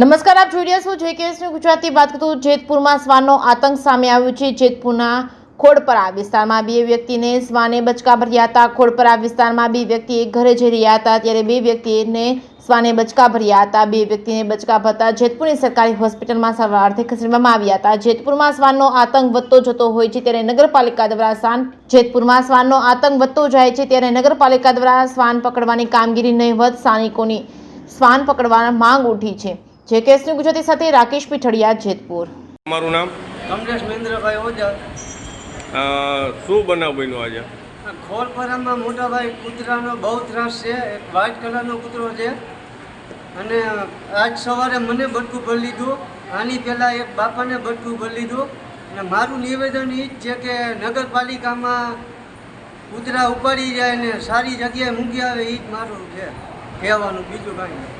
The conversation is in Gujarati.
નમસ્કાર, આપ જોઈ રહ્યા છો જેકેએસ ગુજરાતી. વાત કરતું જેતપુરમાં શ્વાનનો આતંક સામે આવ્યો છે. જેતપુરના ખોડપરા વિસ્તારમાં બે વ્યક્તિને શ્વાને બચકા ભર્યા હતા. ખોડપરા વિસ્તારમાં બે વ્યક્તિ એક ઘરે જઈ રહ્યા હતા ત્યારે બે વ્યક્તિને શ્વાને બચકા ભર્યા હતા. બે વ્યક્તિને બચકા ભરતા જેતપુરની સરકારી હોસ્પિટલમાં સારવારથી ખસેડવામાં આવ્યા હતા. જેતપુરમાં શ્વાનનો આતંક વધતો જતો હોય છે ત્યારે નગરપાલિકા દ્વારા જેતપુરમાં શ્વાનનો આતંક વધતો જાય છે ત્યારે નગરપાલિકા દ્વારા શ્વાન પકડવાની કામગીરી નહીવત સ્થાનિકોની શ્વાન પકડવાની માંગ ઉઠી છે. જેકેએસ ગુજરાતી સાથે રાકેશ પીઠડિયા, જેતપુર. તમારું નામ? કમલેશ મહેન્દ્રભાઈ ઓઝા. શું બનાવ બન્યો આજે? ખોડપરામાં મોટાભાઈ કૂતરાનો બહુ ત્રાસ છે. એક વ્હાઇટ કલરનો કૂતરો છે અને આજ સવારે મને બટકું ભરી લીધું. આની પહેલાં એક બાપાને બટકું ભરી લીધું. અને મારું નિવેદન એ જ છે કે નગરપાલિકામાં કૂતરા ઉપાડી જાય ને સારી જગ્યાએ મૂકી આવે, એ જ મારું છે કહેવાનું, બીજું કાંઈ નહીં.